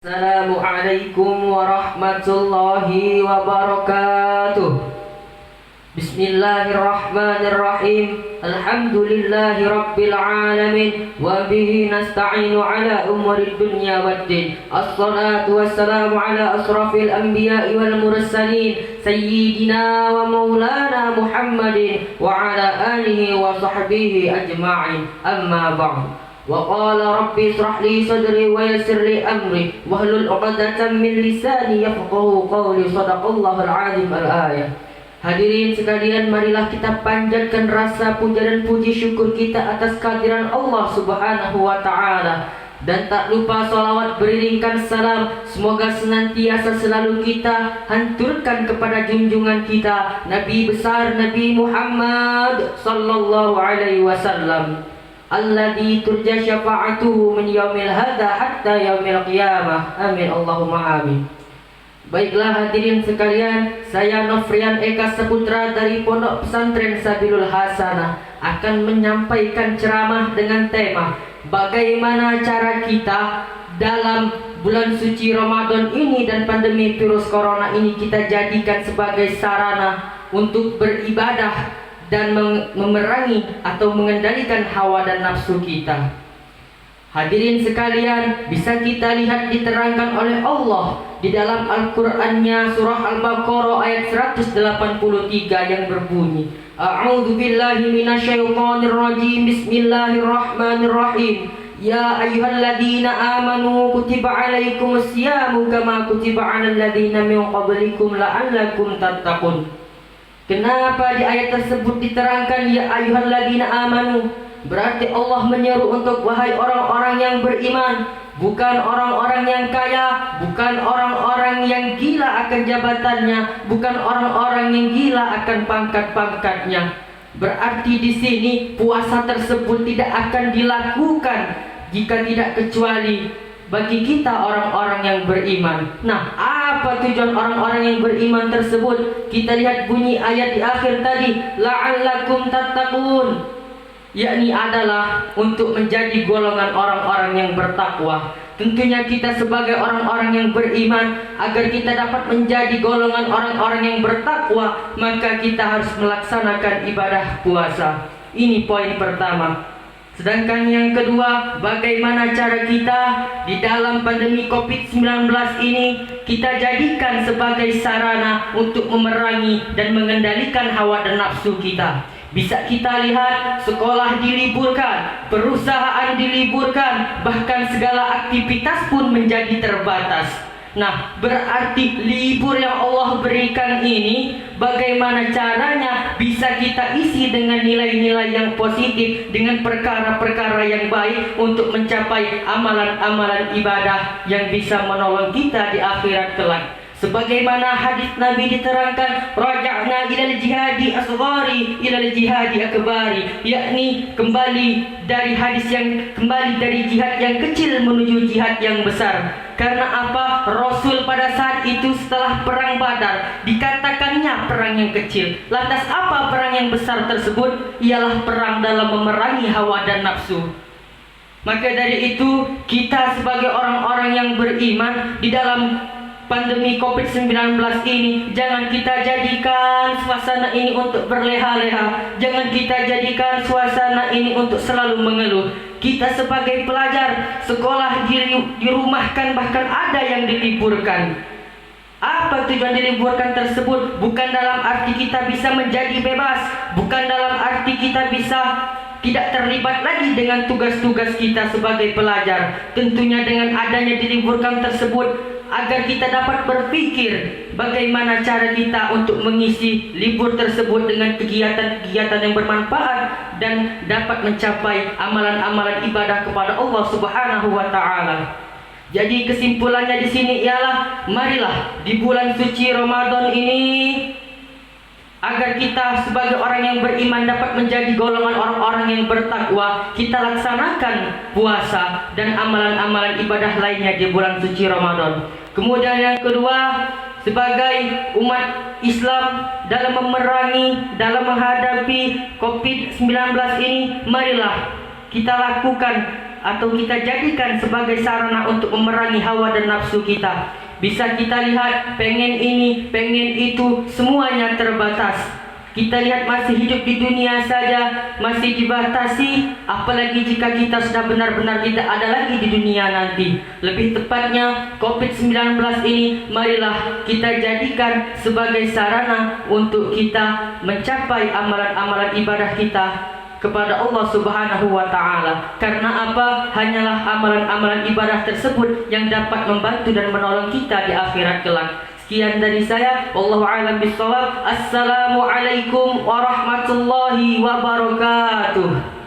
Assalamualaikum warahmatullahi wabarakatuh. Bismillahirrahmanirrahim. Alhamdulillahi rabbil alamin. Wa bihi nasta'inu ala umuri dunya waddin. Assalatu wassalamu ala asrafil anbiya'i wal mursalin, sayyidina wa maulana Muhammadin wa ala alihi wa sahbihi ajma'in. Amma ba'du. Wa qala rabbi israh li sadri wa yassir li amri wahlul 'uqdatam min lisani yafqahu qawli. Shadaqallahul 'azim. Al-ayah. Hadirin sekalian, marilah kita panjatkan rasa puja dan puji syukur kita atas kehadiran Allah Subhanahu wa taala. Dan tak lupa salawat beriringkan salam, semoga senantiasa selalu kita hanturkan kepada junjungan kita Nabi besar Nabi Muhammad sallallahu alaihi wasallam, alladzi turja syafa'atuhu min yaumil hadza hatta yaumil qiyamah. Amin Allahumma amin. Baiklah hadirin sekalian, saya Nofrian Eka Saputra dari Pondok Pesantren Sabilul Hasanah akan menyampaikan ceramah dengan tema bagaimana cara kita dalam bulan suci Ramadan ini dan pandemi virus corona ini kita jadikan sebagai sarana untuk beribadah dan memerangi atau mengendalikan hawa dan nafsu kita. Hadirin sekalian, bisa kita lihat diterangkan oleh Allah di dalam Al-Qur'annya surah Al-Baqarah ayat 183 yang berbunyi, A'udzu billahi minasyaitonir rajim. Bismillahirrahmanirrahim. Ya ayyuhalladzina amanu kutiba alaikumus syamu kama kutiba alal ladzina min qablikum la'allakum tattaqun. Kenapa di ayat tersebut diterangkan ya ayyuhalladzina amanu? Berarti Allah menyeru untuk wahai orang-orang yang beriman, bukan orang-orang yang kaya, bukan orang-orang yang gila akan jabatannya, bukan orang-orang yang gila akan pangkat-pangkatnya. Berarti di sini puasa tersebut tidak akan dilakukan jika tidak kecuali bagi kita orang-orang yang beriman. Nah, apa tujuan orang-orang yang beriman tersebut? Kita lihat bunyi ayat di akhir tadi, la'allakum tattaqun, yakni adalah untuk menjadi golongan orang-orang yang bertakwa. Tentunya kita sebagai orang-orang yang beriman, agar kita dapat menjadi golongan orang-orang yang bertakwa, maka kita harus melaksanakan ibadah puasa. Ini poin pertama. Sedangkan yang kedua, bagaimana cara kita di dalam pandemi COVID-19 ini kita jadikan sebagai sarana untuk memerangi dan mengendalikan hawa dan nafsu kita. Bisa kita lihat sekolah diliburkan, perusahaan diliburkan, bahkan segala aktivitas pun menjadi terbatas. Nah, berarti libur yang Allah berikan ini bagaimana caranya bisa kita isi dengan nilai-nilai yang positif, dengan perkara-perkara yang baik untuk mencapai amalan-amalan ibadah yang bisa menolong kita di akhirat kelak. Sebagaimana hadis Nabi diterangkan, raja'na ilal jihadi asghari ilal jihadi akbari, yakni kembali dari jihad yang kecil menuju jihad yang besar. Karena apa? Rasul pada saat itu setelah perang Badar dikatakannya perang yang kecil. Lantas apa perang yang besar tersebut? Ialah perang dalam memerangi hawa dan nafsu. Maka dari itu kita sebagai orang-orang yang beriman di dalam pandemi COVID-19 ini, jangan kita jadikan suasana ini untuk berleha-leha. Jangan kita jadikan suasana ini untuk selalu mengeluh. Kita sebagai pelajar, sekolah dirumahkan, bahkan ada yang diliburkan. Apa tujuan diliburkan tersebut? Bukan dalam arti kita bisa menjadi bebas, bukan dalam arti kita bisa tidak terlibat lagi dengan tugas-tugas kita sebagai pelajar. Tentunya dengan adanya diliburkan tersebut, agar kita dapat berpikir bagaimana cara kita untuk mengisi libur tersebut dengan kegiatan-kegiatan yang bermanfaat dan dapat mencapai amalan-amalan ibadah kepada Allah Subhanahu wa taala. Jadi kesimpulannya di sini ialah marilah di bulan suci Ramadan ini, agar kita sebagai orang yang beriman dapat menjadi golongan orang-orang yang bertakwa, kita laksanakan puasa dan amalan-amalan ibadah lainnya di bulan suci Ramadan. Kemudian yang kedua, sebagai umat Islam dalam memerangi, dalam menghadapi COVID-19 ini, marilah kita lakukan atau kita jadikan sebagai sarana untuk memerangi hawa dan nafsu kita. Bisa kita lihat pengen ini, pengen itu, semuanya terbatas. Kita lihat masih hidup di dunia saja masih dibatasi, apalagi jika kita sudah benar-benar tidak ada lagi di dunia nanti. Lebih tepatnya COVID-19 ini marilah kita jadikan sebagai sarana untuk kita mencapai amalan-amalan ibadah kita kepada Allah Subhanahu wa taala. Karena apa? Hanyalah amalan-amalan ibadah tersebut yang dapat membantu dan menolong kita di akhirat kelak. Sekian dari saya, wallahu a'lam bishawab. Assalamualaikum warahmatullahi wabarakatuh.